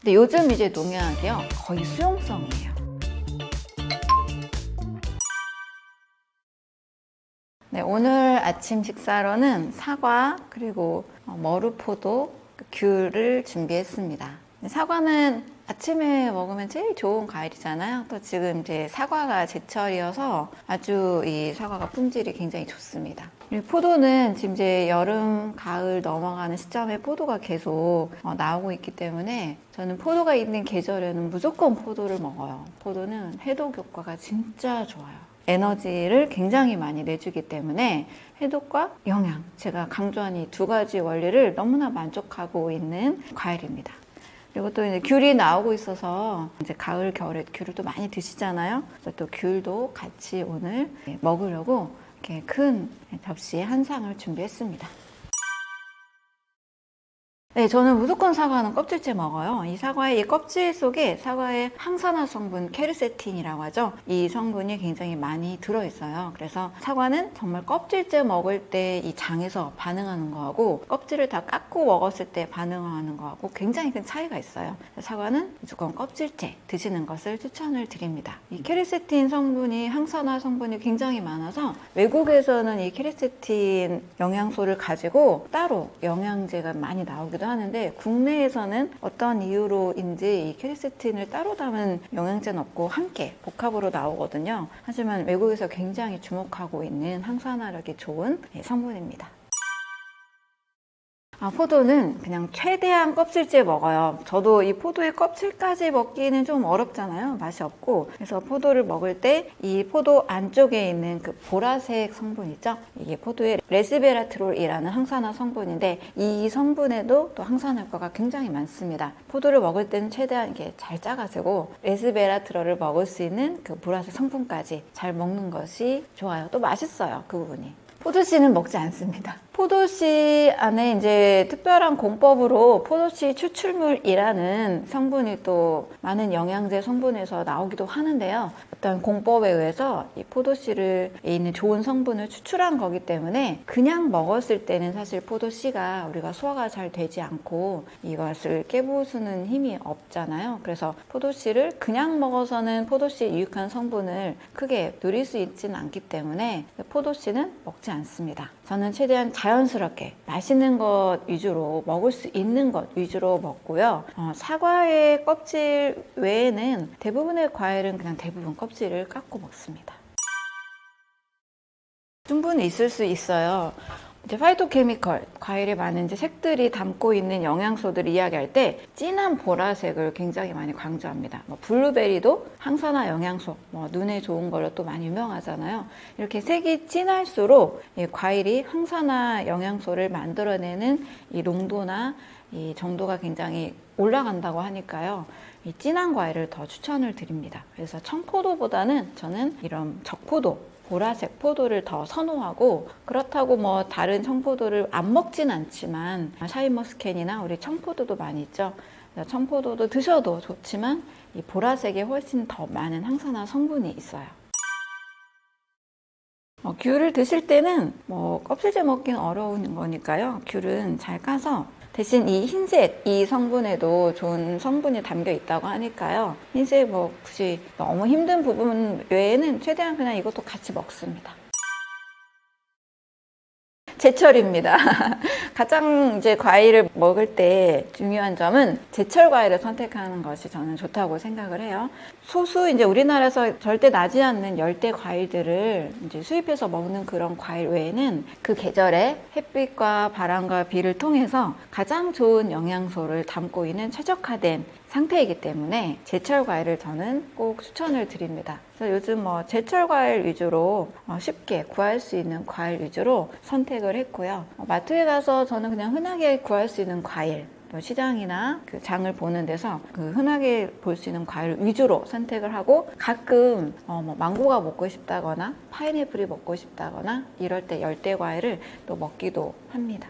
근데 요즘 이제 농약이요 거의 수용성이에요. 네, 오늘 아침 식사로는 사과 그리고 머루포도, 귤을 준비했습니다. 사과는 아침에 먹으면 제일 좋은 과일이잖아요. 또 지금 이제 사과가 제철이어서 아주 이 사과가 품질이 굉장히 좋습니다. 그리고 포도는 지금 이제 여름, 가을 넘어가는 시점에 포도가 계속 나오고 있기 때문에 저는 포도가 있는 계절에는 무조건 포도를 먹어요. 포도는 해독 효과가 진짜 좋아요. 에너지를 굉장히 많이 내주기 때문에 해독과 영양, 제가 강조한 이 두 가지 원리를 너무나 만족하고 있는 과일입니다. 그리고 또 이제 귤이 나오고 있어서 이제 가을, 겨울에 귤을 또 많이 드시잖아요. 그래서 또 귤도 같이 오늘 먹으려고 이렇게 큰 접시에 한 상을 준비했습니다. 네, 저는 무조건 사과는 껍질째 먹어요. 이 사과의 이 껍질 속에 사과의 항산화 성분 케르세틴이라고 하죠. 이 성분이 굉장히 많이 들어있어요. 그래서 사과는 정말 껍질째 먹을 때 이 장에서 반응하는 거하고 껍질을 다 깎고 먹었을 때 반응하는 거하고 굉장히 큰 차이가 있어요. 사과는 무조건 껍질째 드시는 것을 추천을 드립니다. 이 케르세틴 성분이 항산화 성분이 굉장히 많아서 외국에서는 이 케르세틴 영양소를 가지고 따로 영양제가 많이 나오기도 하는데 국내에서는 어떤 이유로인지 이 케르세틴을 따로 담은 영양제는 없고 함께 복합으로 나오거든요. 하지만 외국에서 굉장히 주목하고 있는 항산화력이 좋은 성분입니다. 포도는 그냥 최대한 껍질째 먹어요. 저도 이 포도의 껍질까지 먹기는 좀 어렵잖아요. 맛이 없고. 그래서 포도를 먹을 때 이 포도 안쪽에 있는 그 보라색 성분 있죠? 이게 포도의 레스베라트롤이라는 항산화 성분인데 이 성분에도 또 항산화 효과가 굉장히 많습니다. 포도를 먹을 때는 최대한 이렇게 잘 짜가지고 레스베라트롤을 먹을 수 있는 그 보라색 성분까지 잘 먹는 것이 좋아요. 또 맛있어요. 그 부분이. 포도씨는 먹지 않습니다. 포도씨 안에 이제 특별한 공법으로 포도씨 추출물이라는 성분이 또 많은 영양제 성분에서 나오기도 하는데요. 어떤 공법에 의해서 이 포도씨를 있는 좋은 성분을 추출한 거기 때문에 그냥 먹었을 때는 사실 포도씨가 우리가 소화가 잘 되지 않고 이것을 깨부수는 힘이 없잖아요. 그래서 포도씨를 그냥 먹어서는 포도씨에 유익한 성분을 크게 누릴 수 있지는 않기 때문에 포도씨는 먹지 않습니다. 저는 최대한 자연스럽게 맛있는 것 위주로 먹을 수 있는 것 위주로 먹고요. 사과의 껍질 외에는 대부분의 과일은 그냥 대부분 껍질을 깎고 먹습니다. 충분히 있을 수 있어요. 이제 파이토케미컬, 과일에 많은 이제 색들이 담고 있는 영양소들을 이야기할 때 진한 보라색을 굉장히 많이 강조합니다. 블루베리도 항산화 영양소, 눈에 좋은 걸로 또 많이 유명하잖아요. 이렇게 색이 진할수록 이 과일이 항산화 영양소를 만들어내는 이 농도나 이 정도가 굉장히 올라간다고 하니까요. 이 진한 과일을 더 추천을 드립니다. 그래서 청포도보다는 저는 이런 적포도, 보라색 포도를 더 선호하고, 그렇다고 다른 청포도를 안 먹진 않지만 샤인머스캔이나 우리 청포도도 많이 있죠. 청포도도 드셔도 좋지만 이 보라색에 훨씬 더 많은 항산화 성분이 있어요. 귤을 드실 때는 껍질째 먹기는 어려운 거니까요. 귤은 잘 까서, 대신 이 흰색, 이 성분에도 좋은 성분이 담겨 있다고 하니까요. 흰색 굳이 너무 힘든 부분 외에는 최대한 그냥 이것도 같이 먹습니다. 제철입니다. 가장 이제 과일을 먹을 때 중요한 점은 제철 과일을 선택하는 것이 저는 좋다고 생각을 해요. 소수 이제 우리나라에서 절대 나지 않는 열대 과일들을 이제 수입해서 먹는 그런 과일 외에는 그 계절에 햇빛과 바람과 비를 통해서 가장 좋은 영양소를 담고 있는 최적화된 상태이기 때문에 제철 과일을 저는 꼭 추천을 드립니다. 그래서 요즘 제철 과일 위주로 쉽게 구할 수 있는 과일 위주로 선택을 했고요. 마트에 가서 저는 그냥 흔하게 구할 수 있는 과일, 또 시장이나 그 장을 보는 데서 그 흔하게 볼 수 있는 과일 위주로 선택을 하고, 가끔 망고가 먹고 싶다거나 파인애플이 먹고 싶다거나 이럴 때 열대 과일을 또 먹기도 합니다.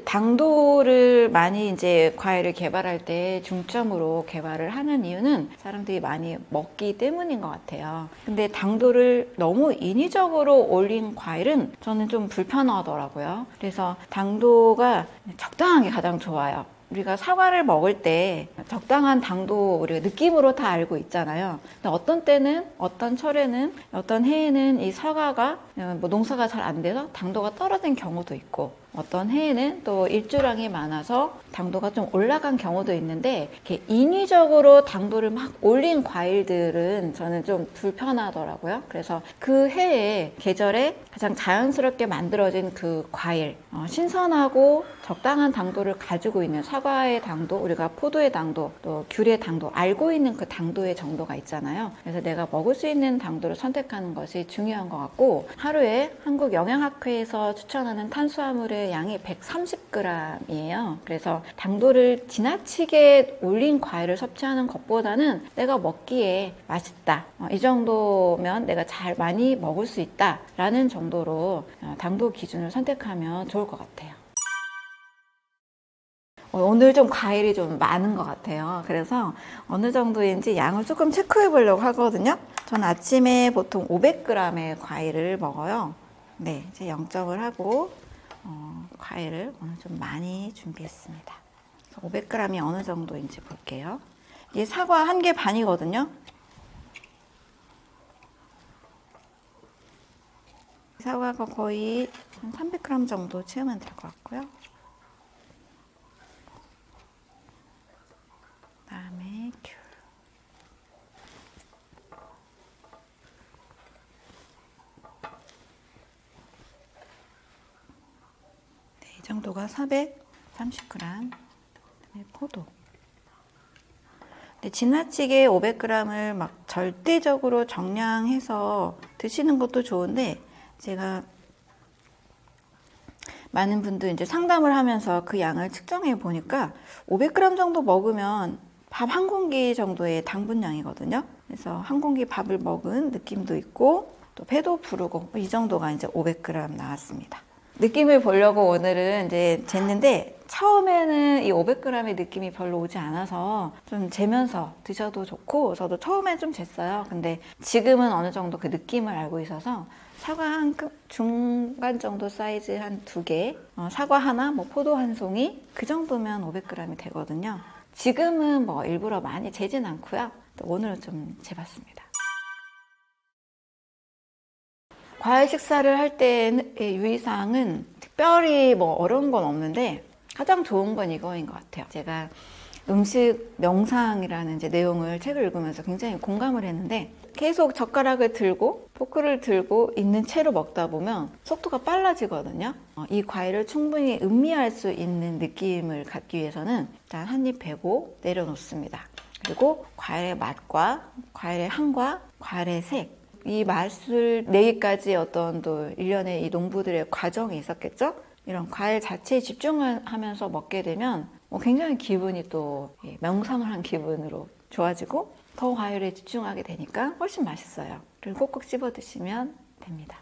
당도를 많이 이제 과일을 개발할 때 중점으로 개발을 하는 이유는 사람들이 많이 먹기 때문인 것 같아요. 근데 당도를 너무 인위적으로 올린 과일은 저는 좀 불편하더라고요. 그래서 당도가 적당한 게 가장 좋아요. 우리가 사과를 먹을 때 적당한 당도 우리가 느낌으로 다 알고 있잖아요. 근데 어떤 때는, 어떤 철에는, 어떤 해에는 이 사과가 뭐 농사가 잘 안 돼서 당도가 떨어진 경우도 있고, 어떤 해에는 또 일주량이 많아서 당도가 좀 올라간 경우도 있는데, 이렇게 인위적으로 당도를 막 올린 과일들은 저는 좀 불편하더라고요. 그래서 그 해에 계절에 가장 자연스럽게 만들어진 그 과일, 신선하고 적당한 당도를 가지고 있는 사과의 당도, 우리가 포도의 당도, 또 귤의 당도, 알고 있는 그 당도의 정도가 있잖아요. 그래서 내가 먹을 수 있는 당도를 선택하는 것이 중요한 것 같고, 하루에 한국영양학회에서 추천하는 탄수화물의 양이 130g이에요. 그래서 당도를 지나치게 올린 과일을 섭취하는 것보다는 내가 먹기에 맛있다, 이 정도면 내가 잘 많이 먹을 수 있다 라는 정도로 당도 기준을 선택하면 좋을 것 같아요. 오늘 좀 과일이 좀 많은 것 같아요. 그래서 어느 정도인지 양을 조금 체크해 보려고 하거든요. 저는 아침에 보통 500g의 과일을 먹어요. 네, 이제 0점을 하고 과일을 오늘 좀 많이 준비했습니다. 500g이 어느 정도인지 볼게요. 이게 사과 1개 반이거든요. 사과가 거의 한 300g 정도 채우면 될 것 같고요. 그다음에 귤. 네, 이 정도가 430g. 그다음에 포도. 근데 지나치게 500g을 막 절대적으로 정량해서 드시는 것도 좋은데, 제가 많은 분들 이제 상담을 하면서 그 양을 측정해 보니까 500g 정도 먹으면 밥 한 공기 정도의 당분량이거든요. 그래서 한 공기 밥을 먹은 느낌도 있고 또 배도 부르고, 이 정도가 이제 500g 나왔습니다. 느낌을 보려고 오늘은 이제 쟀는데, 처음에는 이 500g의 느낌이 별로 오지 않아서 좀 재면서 드셔도 좋고, 저도 처음엔 좀 쟀어요. 근데 지금은 어느 정도 그 느낌을 알고 있어서 사과 한 중간 정도 사이즈 한 2개, 사과 하나, 뭐 포도 한 송이, 그 정도면 500g이 되거든요. 지금은 뭐 일부러 많이 재진 않고요. 또 오늘은 좀 재봤습니다. 과일 식사를 할 때의 유의사항은 특별히 뭐 어려운 건 없는데, 가장 좋은 건 이거인 것 같아요. 제가 음식 명상이라는 이제 내용을 책을 읽으면서 굉장히 공감을 했는데, 계속 젓가락을 들고 포크를 들고 있는 채로 먹다 보면 속도가 빨라지거든요. 이 과일을 충분히 음미할 수 있는 느낌을 갖기 위해서는 일단 한 입 베고 내려놓습니다. 그리고 과일의 맛과 과일의 향과 과일의 색, 이 맛을 내기까지 어떤 또 일련의 이 농부들의 과정이 있었겠죠? 이런 과일 자체에 집중을 하면서 먹게 되면 굉장히 기분이 또 명상을 한 기분으로 좋아지고, 더 과일에 집중하게 되니까 훨씬 맛있어요. 그리고 꼭꼭 씹어 드시면 됩니다.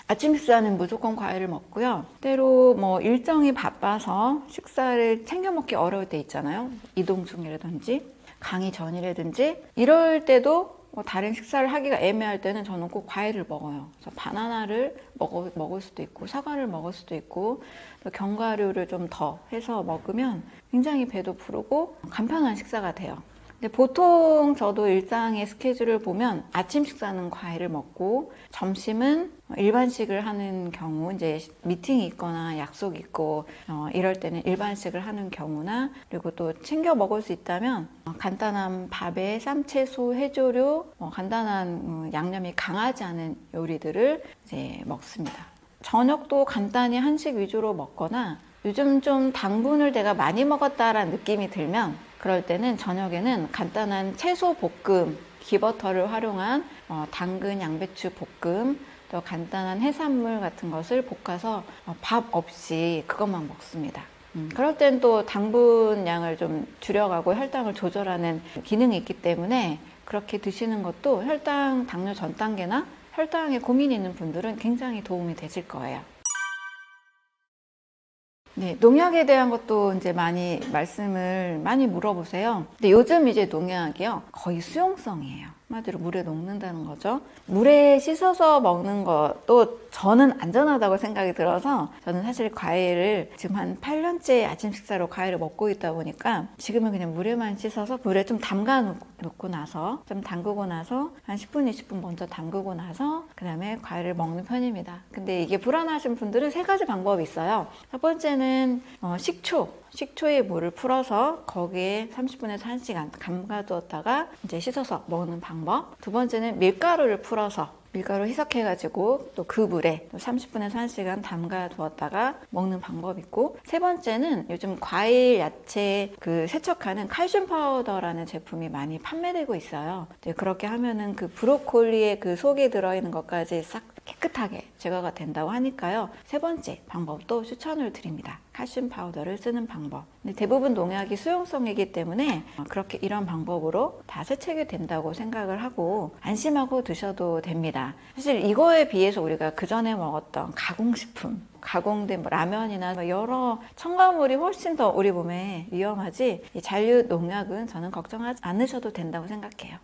아침 식사는 무조건 과일을 먹고요. 때로 뭐 일정이 바빠서 식사를 챙겨 먹기 어려울 때 있잖아요. 이동 중이라든지 강의 전이라든지 이럴 때도 다른 식사를 하기가 애매할 때는 저는 꼭 과일을 먹어요. 그래서 바나나를 먹을 수도 있고, 사과를 먹을 수도 있고, 또 견과류를 좀 더 해서 먹으면 굉장히 배도 부르고 간편한 식사가 돼요. 근데 보통 저도 일상의 스케줄을 보면 아침 식사는 과일을 먹고, 점심은 일반식을 하는 경우, 이제 미팅이 있거나 약속이 있고 이럴 때는 일반식을 하는 경우나, 그리고 또 챙겨 먹을 수 있다면 간단한 밥에 쌈채소, 해조류, 간단한 양념이 강하지 않은 요리들을 이제 먹습니다. 저녁도 간단히 한식 위주로 먹거나, 요즘 좀 당분을 내가 많이 먹었다라는 느낌이 들면 그럴 때는 저녁에는 간단한 채소 볶음, 기버터를 활용한 당근, 양배추 볶음, 또 간단한 해산물 같은 것을 볶아서 밥 없이 그것만 먹습니다. 그럴 땐 또 당분량을 좀 줄여가고 혈당을 조절하는 기능이 있기 때문에 그렇게 드시는 것도 혈당, 당뇨 전 단계나 혈당에 고민이 있는 분들은 굉장히 도움이 되실 거예요. 네, 농약에 대한 것도 이제 말씀을 많이 물어보세요. 근데 요즘 이제 농약이요, 거의 수용성이에요. 한마디로 물에 녹는다는 거죠. 물에 씻어서 먹는 것도 저는 안전하다고 생각이 들어서 저는 사실 과일을 지금 한 8년째 아침 식사로 과일을 먹고 있다 보니까 지금은 그냥 물에만 씻어서 물에 좀 담가 놓고 나서 좀 담그고 나서 한 10분, 20분 먼저 담그고 나서 그 다음에 과일을 먹는 편입니다. 근데 이게 불안하신 분들은 3가지 방법이 있어요. 첫 번째는 식초에 물을 풀어서 거기에 30분에서 1시간 담가두었다가 이제 씻어서 먹는 방법. 두 번째는 밀가루를 풀어서 밀가루 희석해가지고 또 그 물에 또 30분에서 1시간 담가 두었다가 먹는 방법이 있고, 세 번째는 요즘 과일, 야채 그 세척하는 칼슘 파우더라는 제품이 많이 판매되고 있어요. 이제 그렇게 하면은 그 브로콜리의 그 속에 들어있는 것까지 싹 깨끗하게 제거가 된다고 하니까요. 세 번째 방법도 추천을 드립니다. 칼슘 파우더를 쓰는 방법. 근데 대부분 농약이 수용성이기 때문에 그렇게 이런 방법으로 다 세척이 된다고 생각을 하고 안심하고 드셔도 됩니다. 사실 이거에 비해서 우리가 그전에 먹었던 가공식품, 가공된 라면이나 여러 첨가물이 훨씬 더 우리 몸에 위험하지, 이 잔류 농약은 저는 걱정하지 않으셔도 된다고 생각해요.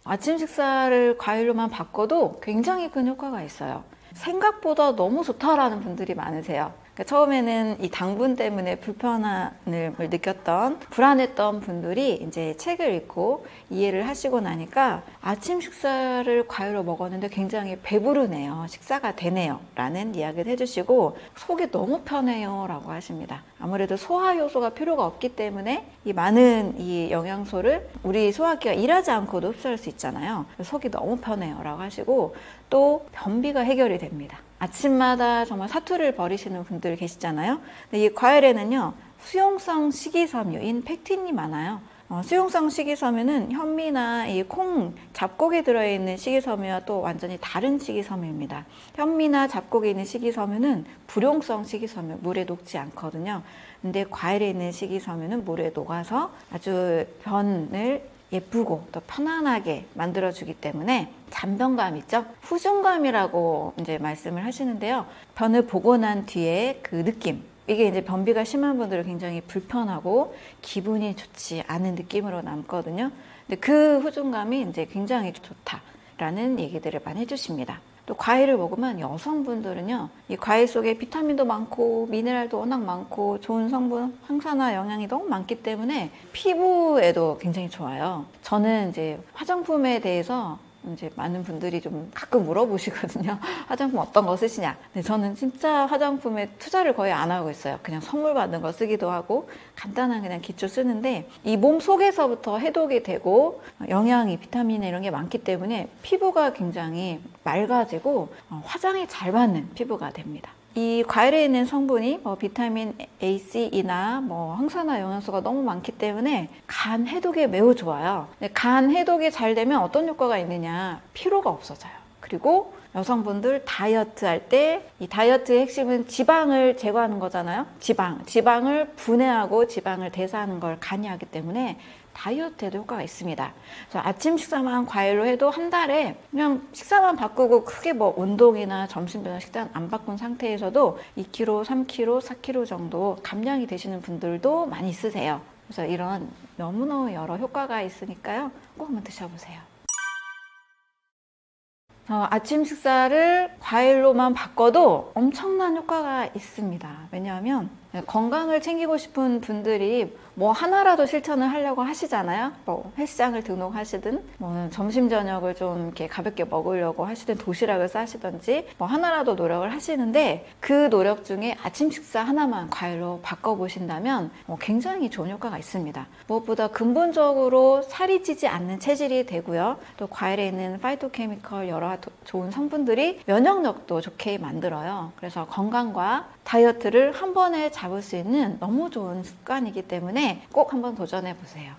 아침 식사를 과일로만 바꿔도 굉장히 큰 효과가 있어요. 생각보다 너무 좋다라는 분들이 많으세요. 그러니까 처음에는 이 당분 때문에 불편함을 느꼈던, 불안했던 분들이 이제 책을 읽고 이해를 하시고 나니까 아침 식사를 과일로 먹었는데 굉장히 배부르네요, 식사가 되네요 라는 이야기를 해주시고, 속이 너무 편해요 라고 하십니다. 아무래도 소화 효소가 필요가 없기 때문에 이 많은 이 영양소를 우리 소화기가 일하지 않고도 흡수할 수 있잖아요. 속이 너무 편해요 라고 하시고, 또 변비가 해결이 됩니다. 아침마다 정말 사투를 벌이시는 분들 계시잖아요. 근데 이 과일에는요, 수용성 식이섬유인 팩틴이 많아요. 수용성 식이섬유는 현미나 이 콩, 잡곡에 들어있는 식이섬유와 또 완전히 다른 식이섬유입니다. 현미나 잡곡에 있는 식이섬유는 불용성 식이섬유, 물에 녹지 않거든요. 근데 과일에 있는 식이섬유는 물에 녹아서 아주 변을 예쁘고 또 편안하게 만들어주기 때문에 잔변감 있죠? 후중감이라고 이제 말씀을 하시는데요. 변을 보고 난 뒤에 그 느낌, 이게 이제 변비가 심한 분들은 굉장히 불편하고 기분이 좋지 않은 느낌으로 남거든요. 근데 그 후중감이 이제 굉장히 좋다라는 얘기들을 많이 해주십니다. 또 과일을 먹으면 여성분들은요, 이 과일 속에 비타민도 많고 미네랄도 워낙 많고 좋은 성분, 항산화 영양이 너무 많기 때문에 피부에도 굉장히 좋아요. 저는 이제 화장품에 대해서 이제 많은 분들이 좀 가끔 물어보시거든요. 화장품 어떤 거 쓰시냐? 근데 저는 진짜 화장품에 투자를 거의 안 하고 있어요. 그냥 선물 받은 거 쓰기도 하고 간단한 그냥 기초 쓰는데, 이 몸 속에서부터 해독이 되고 영양이, 비타민 이런 게 많기 때문에 피부가 굉장히 맑아지고 화장이 잘 받는 피부가 됩니다. 이 과일에 있는 성분이 비타민 A, C나 항산화 영양소가 너무 많기 때문에 간 해독에 매우 좋아요. 간 해독이 잘 되면 어떤 효과가 있느냐? 피로가 없어져요. 그리고 여성분들 다이어트 할 때, 이 다이어트의 핵심은 지방을 제거하는 거잖아요. 지방을 분해하고 지방을 대사하는 걸 간이 하기 때문에 다이어트에도 효과가 있습니다. 그래서 아침 식사만 과일로 해도 한 달에 그냥 식사만 바꾸고 크게 운동이나 점심 저녁 식단 안 바꾼 상태에서도 2kg, 3kg, 4kg 정도 감량이 되시는 분들도 많이 있으세요. 그래서 이런 너무너무 여러 효과가 있으니까요, 꼭 한번 드셔보세요. 아침 식사를 과일로만 바꿔도 엄청난 효과가 있습니다. 왜냐하면 건강을 챙기고 싶은 분들이 하나라도 실천을 하려고 하시잖아요. 헬스장을 등록하시든 점심 저녁을 좀 이렇게 가볍게 먹으려고 하시든 도시락을 싸시든지 하나라도 노력을 하시는데, 그 노력 중에 아침 식사 하나만 과일로 바꿔보신다면 굉장히 좋은 효과가 있습니다. 무엇보다 근본적으로 살이 찌지 않는 체질이 되고요. 또 과일에 있는 파이토케미컬 여러 좋은 성분들이 면역력도 좋게 만들어요. 그래서 건강과 다이어트를 한 번에 잡을 수 있는 너무 좋은 습관이기 때문에 꼭 한번 도전해 보세요.